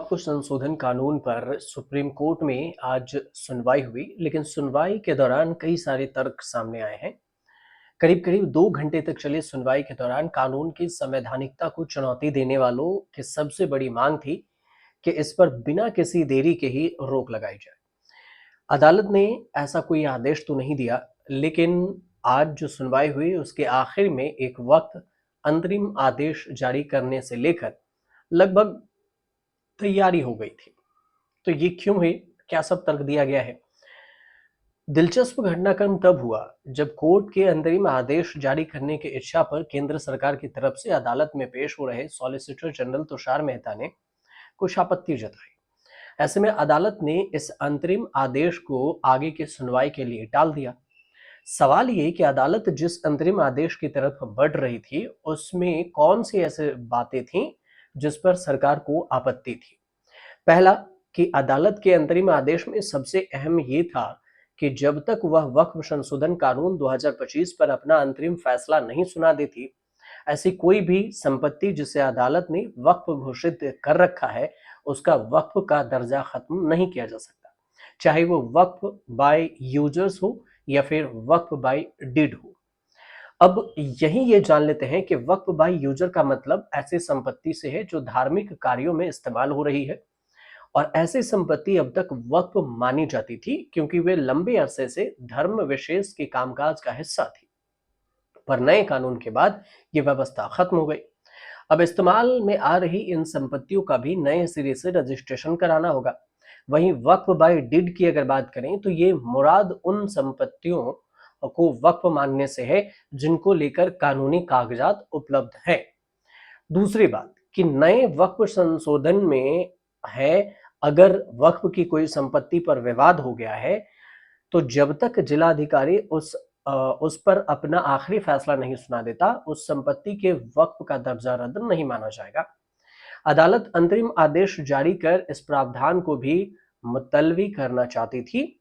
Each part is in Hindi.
वक्फ संशोधन कानून पर सुप्रीम कोर्ट में आज सुनवाई हुई, लेकिन सुनवाई के दौरान कई सारे तर्क सामने आए हैं। करीब करीब 2 घंटे तक चली सुनवाई के दौरान कानून की संवैधानिकता को चुनौती देने वालों की सबसे बड़ी मांग थी कि इस पर बिना किसी देरी के ही रोक लगाई जाए। अदालत ने ऐसा कोई आदेश तो नहीं दिया, लेकिन आज जो सुनवाई हुई उसके आखिर में एक वक्त अंतरिम आदेश जारी करने से लेकर लगभग तैयारी हो गई थी। तो ये क्यों हुई? क्या सब तर्क दिया गया है? दिलचस्प घटनाक्रम तब हुआ जब कोर्ट के अंतरिम आदेश जारी करने की इच्छा पर केंद्र सरकार की तरफ से अदालत में पेश हो रहे सॉलिसिटर जनरल तुषार मेहता ने कुछ आपत्ति जताई। ऐसे में अदालत ने इस अंतरिम आदेश को आगे की सुनवाई के लिए टाल दिया। सवाल ये कि अदालत जिस अंतरिम आदेश की तरफ बढ़ रही थी उसमें कौन सी ऐसी बातें थीं जिस पर सरकार को आपत्ति थी। पहला, कि अदालत के अंतरिम आदेश में सबसे अहम ये था कि जब तक वह वक्फ संशोधन कानून 2025 पर अपना अंतरिम फैसला नहीं सुना देती, ऐसी कोई भी संपत्ति जिसे अदालत ने वक्फ घोषित कर रखा है उसका वक्फ का दर्जा खत्म नहीं किया जा सकता, चाहे वो वक्फ बाय यूजर्स हो या फिर वक्फ बाय डीड हो। अब यही ये जान लेते हैं कि वक्फ बाय यूजर का मतलब ऐसी संपत्ति से है जो धार्मिक कार्यों में इस्तेमाल हो रही है, और ऐसी संपत्ति अब तक वक्फ मानी जाती थी क्योंकि वे लंबे अरसे से धर्म विशेष के कामकाज का हिस्सा थी। पर नए कानून के बाद ये व्यवस्था खत्म हो गई। अब इस्तेमाल में आ रही इन संपत्तियों का भी नए सिरे से रजिस्ट्रेशन कराना होगा। वहीं वक्फ बाय डीड की अगर बात करें तो ये मुराद उन संपत्तियों को वक्फ मानने से है जिनको लेकर कानूनी कागजात उपलब्ध हैं। दूसरी बात कि नए वक्फ संशोधन में है, अगर वक्फ की कोई संपत्ति पर विवाद हो गया है तो जब तक जिलाधिकारी उस पर अपना आखिरी फैसला नहीं सुना देता, उस संपत्ति के वक्फ का दर्जा रद्द नहीं माना जाएगा। अदालत अंतरिम आदेश जारी कर इस प्रावधान को भी मुलतवी करना चाहती थी।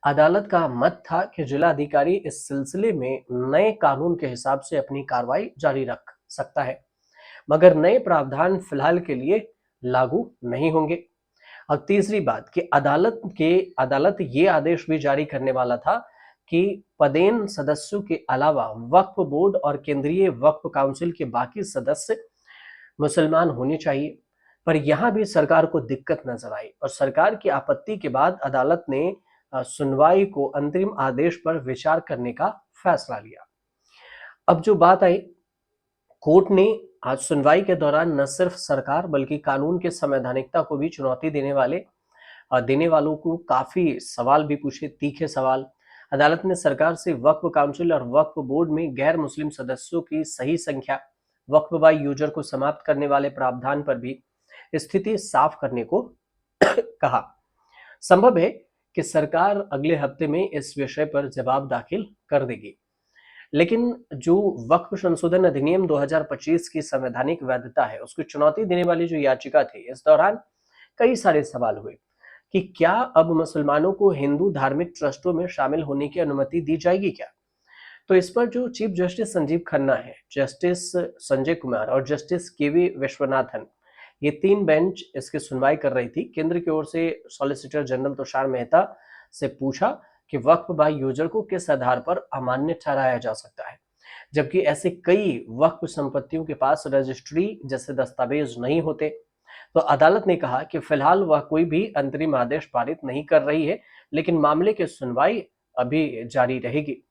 अदालत का मत था कि जिलाधिकारी इस सिलसिले में नए कानून के हिसाब से अपनी कार्रवाई जारी रख सकता है, मगर नए प्रावधान फिलहाल के लिए लागू नहीं होंगे। अब तीसरी बात कि अदालत ये आदेश भी जारी करने वाला था कि पदेन सदस्यों के अलावा वक्फ बोर्ड और केंद्रीय वक्फ काउंसिल के बाकी सदस्य मुसलमान होने चाहिए। पर यहां भी सरकार को दिक्कत नजर आई और सरकार की आपत्ति के बाद अदालत ने सुनवाई को अंतरिम आदेश पर विचार करने का फैसला लिया। अब जो बात आई, कोर्ट ने आज सुनवाई के दौरान न सिर्फ सरकार बल्कि कानून के संवैधानिकता को भी चुनौती देने वालों को काफी सवाल भी पूछे, तीखे सवाल। अदालत ने सरकार से वक्फ काउंसिल और वक्फ बोर्ड में गैर मुस्लिम सदस्यों की सही संख्या, वक्फ बाय यूजर को समाप्त करने वाले प्रावधान पर भी स्थिति साफ करने को कहा। संभव है कि सरकार अगले हफ्ते में इस विषय पर जवाब दाखिल कर देगी, लेकिन जो वक्फ संशोधन अधिनियम 2025 की संवैधानिक वैधता है उसको चुनौती देने वाली जो याचिका थी, इस दौरान कई सारे सवाल हुए कि क्या अब मुसलमानों को हिंदू धार्मिक ट्रस्टों में शामिल होने की अनुमति दी जाएगी क्या। तो इस पर जो चीफ जस्टिस संजीव खन्ना है, जस्टिस संजय कुमार और जस्टिस केवी विश्वनाथन, ये 3 बेंच इसकी सुनवाई कर रही थी। केंद्र की ओर से सॉलिसिटर जनरल तुषार मेहता से पूछा कि वक्फ बाय यूजर को किस आधार पर अमान्य ठहराया जा सकता है, जबकि ऐसे कई वक्फ संपत्तियों के पास रजिस्ट्री जैसे दस्तावेज नहीं होते। तो अदालत ने कहा कि फिलहाल वह कोई भी अंतरिम आदेश पारित नहीं कर रही है, लेकिन मामले की सुनवाई अभी जारी रहेगी।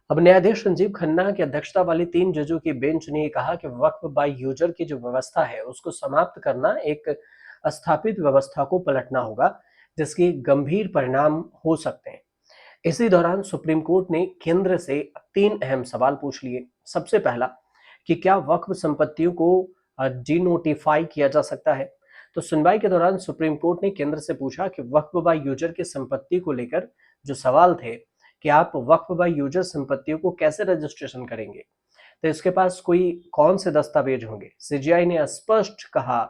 अब न्यायाधीश संजीव खन्ना की अध्यक्षता वाली 3 जजों की बेंच ने कहा कि वक्फ बाय यूजर की जो व्यवस्था है उसको समाप्त करना एक स्थापित व्यवस्था को पलटना होगा, जिसके गंभीर परिणाम हो सकते हैं। इसी दौरान सुप्रीम कोर्ट ने केंद्र से 3 अहम सवाल पूछ लिए। सबसे पहला कि क्या वक्फ संपत्तियों को डिनोटिफाई किया जा सकता है। तो सुनवाई के दौरान सुप्रीम कोर्ट ने केंद्र से पूछा कि वक्फ बाय यूजर की संपत्ति को लेकर जो सवाल थे कि आप वक्फ बाय यूजर संपत्तियों को कैसे रजिस्ट्रेशन करेंगे, तो इसके पास कोई कौन से दस्तावेज होंगे। सीजीआई ने स्पष्ट कहा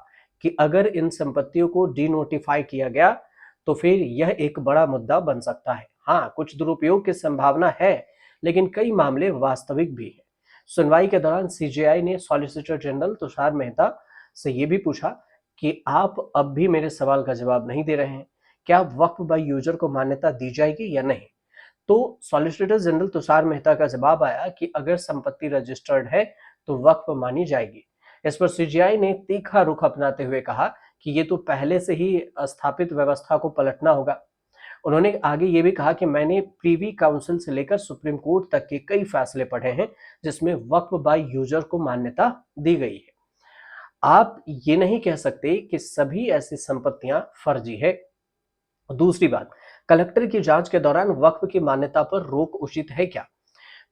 कि अगर इन संपत्तियों को डिनोटिफाई किया गया तो फिर यह एक बड़ा मुद्दा बन सकता है। हाँ, कुछ दुरुपयोग की संभावना है, लेकिन कई मामले वास्तविक भी हैं। सुनवाई के दौरान सीजीआई ने सॉलिसिटर जनरल तुषार मेहता से यह भी पूछा कि आप अब भी मेरे सवाल का जवाब नहीं दे रहे हैं। क्या वक्फ बाय यूजर को मान्यता दी जाएगी या नहीं? तो सॉलिसिटर जनरल तुषार मेहता का जवाब आया कि अगर संपत्ति रजिस्टर्ड है तो वक्फ मानी जाएगी। इस पर सीजीआई ने तीखा रुख अपनाते हुए कहा कि ये तो पहले से ही स्थापित व्यवस्था को पलटना होगा। उन्होंने आगे ये भी कहा कि मैंने प्रीवी काउंसिल से लेकर सुप्रीम कोर्ट तक के कई फैसले पढ़े हैं जिसमें वक्फ बाय यूजर को मान्यता दी गई है। आप ये नहीं कह सकते कि सभी ऐसी संपत्तियां फर्जी है। दूसरी बात, कलेक्टर की जांच के दौरान वक्फ की मान्यता पर रोक उचित है क्या?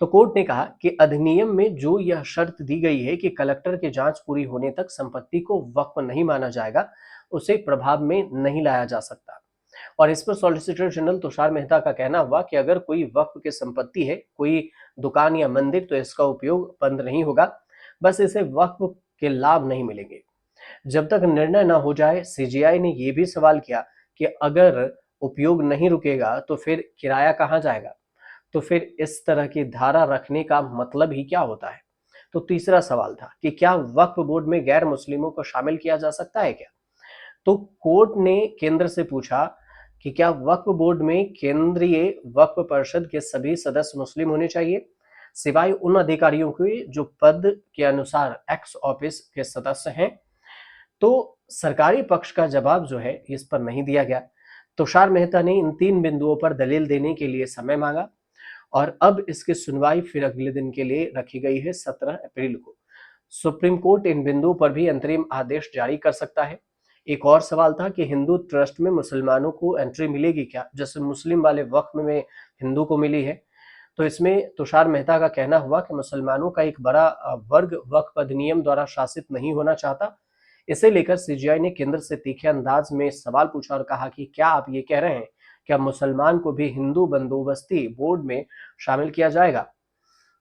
तो कोर्ट ने कहा कि अधिनियम में जो यह शर्त दी गई है कि कलेक्टर की जांच पूरी होने तक संपत्ति को वक्फ नहीं माना जाएगा, उसे प्रभाव में नहीं लाया जा सकता। और इस पर सॉलिसिटर जनरल तुषार मेहता का कहना हुआ कि अगर कोई वक्फ की संपत्ति है, कोई दुकान या मंदिर, तो इसका उपयोग बंद नहीं होगा, बस इसे वक्फ के लाभ नहीं मिलेंगे। जब तक निर्णय न हो जाए, सीजीआई ने यह भी सवाल किया कि अगर उपयोग नहीं रुकेगा तो फिर किराया कहां जाएगा? तो फिर इस तरह की धारा रखने का मतलब ही क्या होता है? तो तीसरा सवाल था कि क्या वक्फ बोर्ड में गैर मुस्लिमों को शामिल किया जा सकता है क्या? तो कोर्ट ने केंद्र से पूछा कि क्या वक्फ बोर्ड में केंद्रीय वक्फ परिषद के सभी सदस्य मुस्लिम होने चाहिए, सिवाय उन अधिकारियों के जो पद के अनुसार एक्स ऑफिस के सदस्य हैं? तो सरकारी पक्ष का जवाब जो है इस पर नहीं दिया गया। तुषार मेहता ने इन 3 बिंदुओं पर दलील देने के लिए समय मांगा और अब इसकी सुनवाई फिर अगले दिन के लिए रखी गई है 17 अप्रैल को। सुप्रीम कोर्ट इन बिंदुओं पर भी अंतरिम आदेश जारी कर सकता है। एक और सवाल था कि हिंदू ट्रस्ट में मुसलमानों को एंट्री मिलेगी क्या, जैसे मुस्लिम वाले वक्फ में हिंदू को मिली है? तो इसमें तुषार मेहता का कहना हुआ कि मुसलमानों का एक बड़ा वर्ग वक्फ अधिनियम द्वारा शासित नहीं होना चाहता। इसे लेकर सीजीआई ने केंद्र से तीखे अंदाज में सवाल पूछा और कहा कि क्या आप ये कह रहे हैं क्या मुसलमान को भी हिंदू बंदोबस्ती बोर्ड में शामिल किया जाएगा?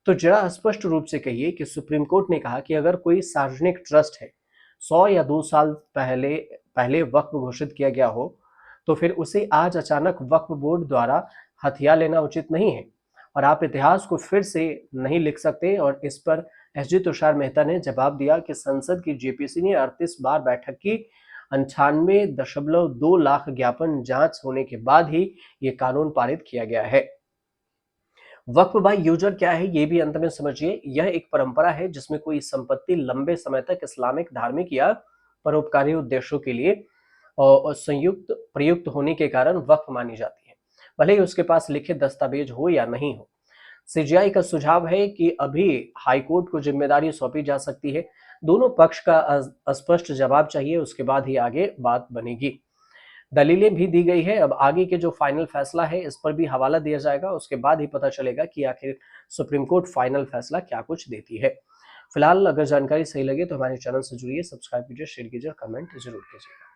तो जरा स्पष्ट रूप से कहिए कि सुप्रीम कोर्ट ने कहा कि अगर कोई सार्वजनिक ट्रस्ट है, 100 या 2 साल पहले पहले वक्फ घोषित किया गया हो, तो फिर उसे आज अचानक वक्फ बोर्ड द्वारा हथिया लेना उचित नहीं है और आप इतिहास को फिर से नहीं लिख सकते। और इस पर एसजी तुषार मेहता ने जवाब दिया कि संसद की जेपीसी ने 38 बार बैठक की, 98.2 लाख ज्ञापन जांच होने के बाद ही ये कानून पारित किया गया है। वक्फ बाय यूजर क्या है ये भी अंत में समझिए। यह एक परंपरा है जिसमें कोई संपत्ति लंबे समय तक इस्लामिक, धार्मिक या परोपकारी उद्देश्यों के लिए और संयुक्त प्रयुक्त होने के कारण वक्फ मानी जाती है, भले ही उसके पास लिखित दस्तावेज हो या नहीं हो। सीजीआई का सुझाव है कि अभी हाईकोर्ट को जिम्मेदारी सौंपी जा सकती है। दोनों पक्ष का स्पष्ट जवाब चाहिए, उसके बाद ही आगे बात बनेगी। दलीलें भी दी गई है। अब आगे के जो फाइनल फैसला है इस पर भी हवाला दिया जाएगा, उसके बाद ही पता चलेगा कि आखिर सुप्रीम कोर्ट फाइनल फैसला क्या कुछ देती है। फिलहाल अगर जानकारी सही लगे तो हमारे चैनल से जुड़िए, सब्सक्राइब कीजिए, शेयर कीजिए, कमेंट जरूर कीजिएगा।